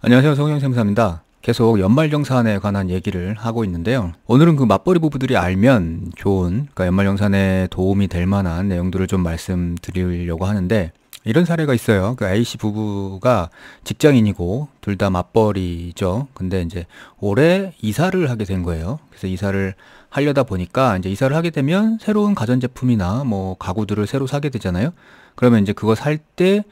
안녕하세요. 성형쌤사입니다. 계속 연말정산에 관한 얘기를 하고 있는데요. 오늘은 그 맞벌이 부부들이 알면 좋은, 그러니까 연말정산에 도움이 될 만한 내용들을 좀 말씀드리려고 하는데, 이런 사례가 있어요. 그 A씨 부부가 직장인이고 둘 다 맞벌이죠. 근데 이제 올해 이사를 하게 된 거예요. 그래서 이사를 하려다 보니까 이제 이사를 하게 되면 새로운 가전제품이나 뭐 가구들을 새로 사게 되잖아요. 그러면 이제 그거 살 때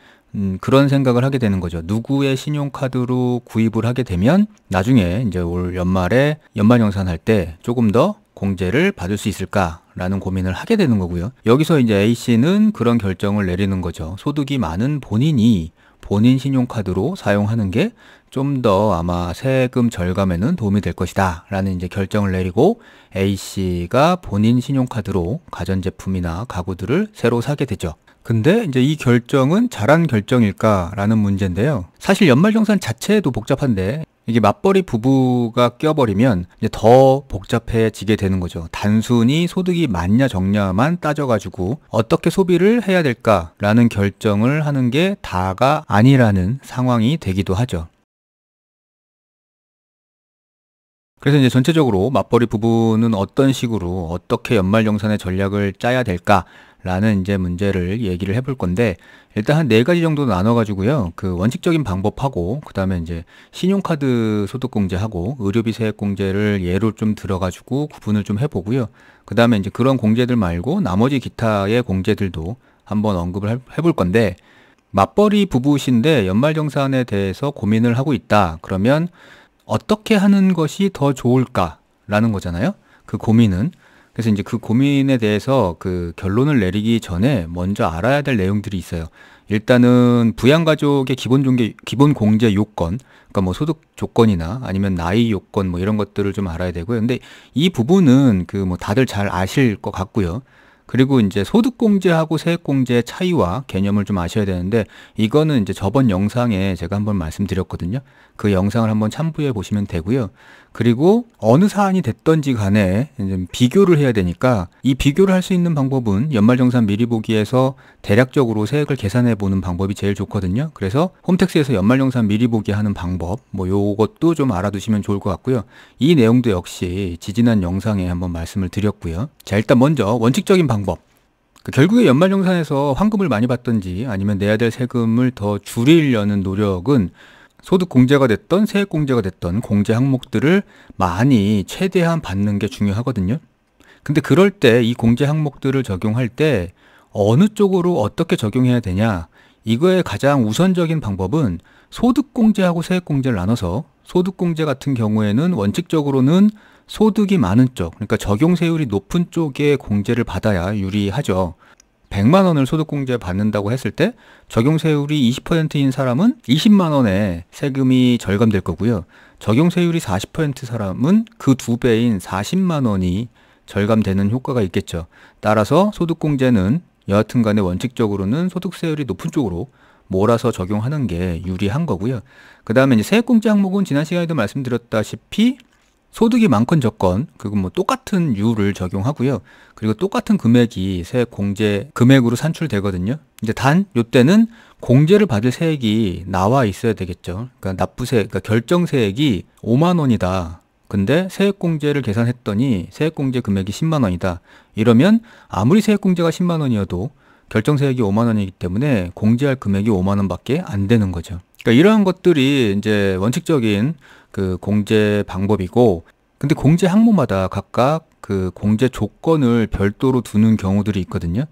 그런 생각을 하게 되는 거죠. 누구의 신용카드로 구입을 하게 되면 나중에 이제 올 연말에 연말정산할 때 조금 더 공제를 받을 수 있을까라는 고민을 하게 되는 거고요. 여기서 이제 A씨는 그런 결정을 내리는 거죠. 소득이 많은 본인이 본인 신용카드로 사용하는 게 좀 더 아마 세금 절감에는 도움이 될 것이다 라는 이제 결정을 내리고 A씨가 본인 신용카드로 가전제품이나 가구들을 새로 사게 되죠. 근데 이제 이 결정은 잘한 결정일까라는 문제인데요. 사실 연말정산 자체도 복잡한데 이게 맞벌이 부부가 껴버리면 이제 더 복잡해지게 되는 거죠. 단순히 소득이 많냐 적냐만 따져가지고 어떻게 소비를 해야 될까라는 결정을 하는 게 다가 아니라는 상황이 되기도 하죠. 그래서 이제 전체적으로 맞벌이 부부는 어떤 식으로 어떻게 연말정산의 전략을 짜야 될까라는 이제 문제를 얘기를 해볼 건데, 일단 한 네 가지 정도 나눠가지고요. 그 원칙적인 방법하고 그다음에 이제 신용카드 소득공제하고 의료비 세액공제를 예로 좀 들어가지고 구분을 좀 해보고요. 그다음에 이제 그런 공제들 말고 나머지 기타의 공제들도 한번 언급을 해볼 건데, 맞벌이 부부신데 연말정산에 대해서 고민을 하고 있다. 그러면 어떻게 하는 것이 더 좋을까라는 거잖아요. 그 고민은. 그래서 이제 그 고민에 대해서 그 결론을 내리기 전에 먼저 알아야 될 내용들이 있어요. 일단은 부양가족의 기본 공제 요건, 그러니까 뭐 소득 조건이나 아니면 나이 요건 뭐 이런 것들을 좀 알아야 되고요. 근데 이 부분은 그 뭐 다들 잘 아실 것 같고요. 그리고 이제 소득공제하고 세액공제의 차이와 개념을 좀 아셔야 되는데, 이거는 이제 저번 영상에 제가 한번 말씀드렸거든요. 그 영상을 한번 참고해 보시면 되고요. 그리고 어느 사안이 됐던지 간에 이제 비교를 해야 되니까, 이 비교를 할 수 있는 방법은 연말정산 미리 보기에서 대략적으로 세액을 계산해 보는 방법이 제일 좋거든요. 그래서 홈택스에서 연말정산 미리 보기 하는 방법, 뭐 요것도 좀 알아두시면 좋을 것 같고요. 이 내용도 역시 지지난 영상에 한번 말씀을 드렸고요. 자, 일단 먼저 원칙적인 방법. 결국에 연말정산에서 환급을 많이 받든지 아니면 내야 될 세금을 더 줄이려는 노력은 소득 공제가 됐던 세액 공제가 됐던 공제 항목들을 많이 최대한 받는 게 중요하거든요. 근데 그럴 때 이 공제 항목들을 적용할 때 어느 쪽으로 어떻게 적용해야 되냐? 이거의 가장 우선적인 방법은 소득 공제하고 세액 공제를 나눠서, 소득 공제 같은 경우에는 원칙적으로는 소득이 많은 쪽, 그러니까 적용세율이 높은 쪽에 공제를 받아야 유리하죠. 100만 원을 소득공제 받는다고 했을 때 적용세율이 20%인 사람은 20만 원의 세금이 절감될 거고요. 적용세율이 40% 사람은 그 두 배인 40만 원이 절감되는 효과가 있겠죠. 따라서 소득공제는 여하튼 간에 원칙적으로는 소득세율이 높은 쪽으로 몰아서 적용하는 게 유리한 거고요. 그 다음에 이제 세액공제 항목은 지난 시간에도 말씀드렸다시피 소득이 많건 적건 그건 뭐 똑같은 율을 적용하고요. 그리고 똑같은 금액이 세액 공제 금액으로 산출되거든요. 이제 단 요때는 공제를 받을 세액이 나와 있어야 되겠죠. 그러니까 그러니까 결정세액이 5만 원이다. 근데 세액공제를 계산했더니 세액공제 금액이 10만 원이다. 이러면 아무리 세액공제가 10만 원이어도 결정세액이 5만 원이기 때문에 공제할 금액이 5만 원밖에 안 되는 거죠. 그러니까 이러한 것들이 이제 원칙적인 그 공제 방법이고, 근데 공제 항목마다 각각 그 공제 조건을 별도로 두는 경우들이 있거든요.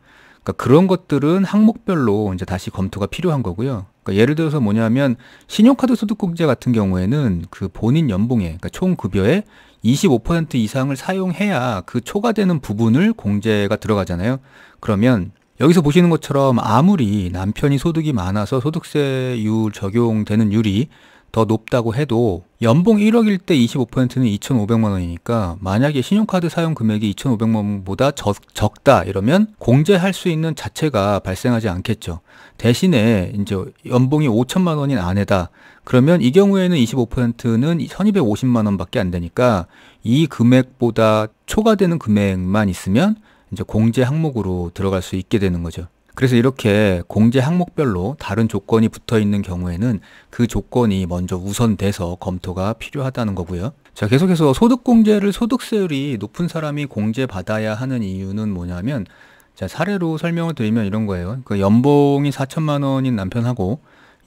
그러니까 그런 것들은 항목별로 이제 다시 검토가 필요한 거고요. 그러니까 예를 들어서 뭐냐면 신용카드 소득공제 같은 경우에는 그 본인 연봉에, 그러니까 총 급여의 25% 이상을 사용해야 그 초과되는 부분을 공제가 들어가잖아요. 그러면 여기서 보시는 것처럼 아무리 남편이 소득이 많아서 소득세율 적용되는 율이 더 높다고 해도 연봉 1억일 때 25%는 2,500만 원이니까 만약에 신용카드 사용 금액이 2,500만 원보다 적다 이러면 공제할 수 있는 자체가 발생하지 않겠죠. 대신에 이제 연봉이 5천만 원인 아내다. 그러면 이 경우에는 25%는 1,250만 원밖에 안 되니까 이 금액보다 초과되는 금액만 있으면 이제 공제 항목으로 들어갈 수 있게 되는 거죠. 그래서 이렇게 공제 항목별로 다른 조건이 붙어 있는 경우에는 그 조건이 먼저 우선돼서 검토가 필요하다는 거고요. 자, 계속해서 소득공제를 소득세율이 높은 사람이 공제받아야 하는 이유는 뭐냐면, 자, 사례로 설명을 드리면 이런 거예요. 그 연봉이 4천만 원인 남편하고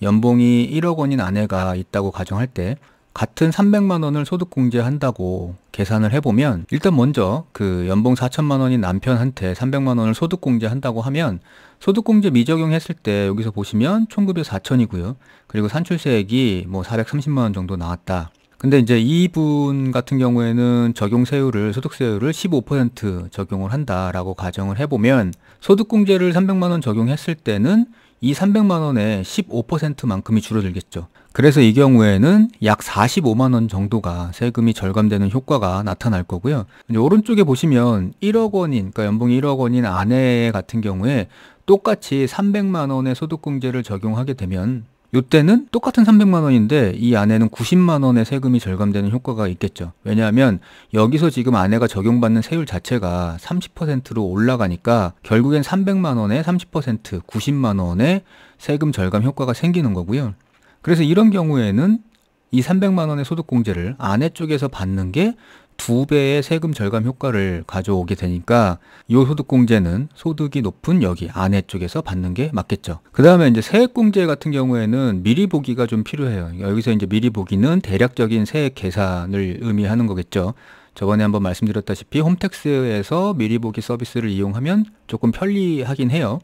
연봉이 1억 원인 아내가 있다고 가정할 때 같은 300만 원을 소득공제한다고 계산을 해보면, 일단 먼저 그 연봉 4천만 원인 남편한테 300만 원을 소득공제한다고 하면 소득공제 미적용했을 때 여기서 보시면 총급이 4천이고요. 그리고 산출세액이 뭐 430만 원 정도 나왔다. 근데 이제 이분 같은 경우에는 적용세율을, 소득세율을 15% 적용을 한다라고 가정을 해보면 소득공제를 300만 원 적용했을 때는 이 300만 원의 15%만큼이 줄어들겠죠. 그래서 이 경우에는 약 45만 원 정도가 세금이 절감되는 효과가 나타날 거고요. 이제 오른쪽에 보시면 1억 원인, 그러니까 연봉이 1억 원인 아내 같은 경우에 똑같이 300만 원의 소득공제를 적용하게 되면 이때는 똑같은 300만 원인데 이 아내는 90만 원의 세금이 절감되는 효과가 있겠죠. 왜냐하면 여기서 지금 아내가 적용받는 세율 자체가 30%로 올라가니까 결국엔 300만 원에 30%, 90만 원의 세금 절감 효과가 생기는 거고요. 그래서 이런 경우에는 이 300만 원의 소득공제를 아내 쪽에서 받는 게 2배의 세금 절감 효과를 가져오게 되니까 이 소득공제는 소득이 높은 여기 아내 쪽에서 받는 게 맞겠죠. 그 다음에 이제 세액공제 같은 경우에는 미리 보기가 좀 필요해요. 여기서 이제 미리 보기는 대략적인 세액 계산을 의미하는 거겠죠. 저번에 한번 말씀드렸다시피 홈택스에서 미리 보기 서비스를 이용하면 조금 편리하긴 해요.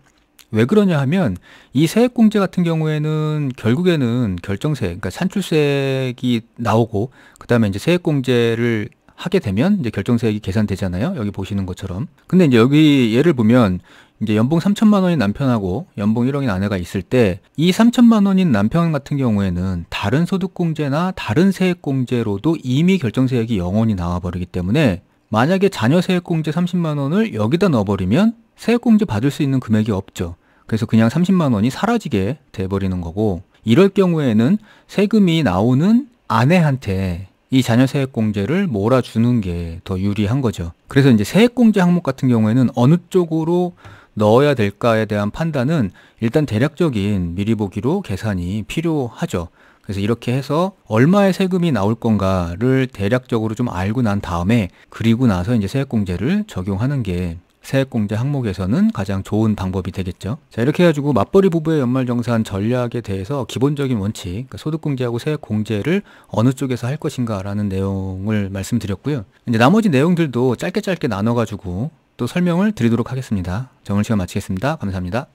왜 그러냐 하면 이 세액공제 같은 경우에는 결국에는 결정세, 그러니까 산출세액이 나오고 그 다음에 이제 세액공제를 하게 되면 이제 결정세액이 계산되잖아요. 여기 보시는 것처럼. 근데 이제 여기 예를 보면 이제 연봉 3천만 원인 남편하고 연봉 1억인 아내가 있을 때 이 3천만 원인 남편 같은 경우에는 다른 소득공제나 다른 세액공제로도 이미 결정세액이 0원이 나와버리기 때문에 만약에 자녀세액공제 30만 원을 여기다 넣어버리면 세액공제 받을 수 있는 금액이 없죠. 그래서 그냥 30만 원이 사라지게 돼버리는 거고, 이럴 경우에는 세금이 나오는 아내한테 이 자녀세액공제를 몰아주는 게 더 유리한 거죠. 그래서 이제 세액공제 항목 같은 경우에는 어느 쪽으로 넣어야 될까에 대한 판단은 일단 대략적인 미리 보기로 계산이 필요하죠. 그래서 이렇게 해서 얼마의 세금이 나올 건가를 대략적으로 좀 알고 난 다음에, 그리고 나서 이제 세액공제를 적용하는 게 세액공제 항목에서는 가장 좋은 방법이 되겠죠. 자, 이렇게 해가지고 맞벌이 부부의 연말정산 전략에 대해서 기본적인 원칙, 그러니까 소득공제하고 세액공제를 어느 쪽에서 할 것인가 라는 내용을 말씀드렸고요. 이제 나머지 내용들도 짧게 나눠가지고 또 설명을 드리도록 하겠습니다. 자, 오늘 시간 마치겠습니다. 감사합니다.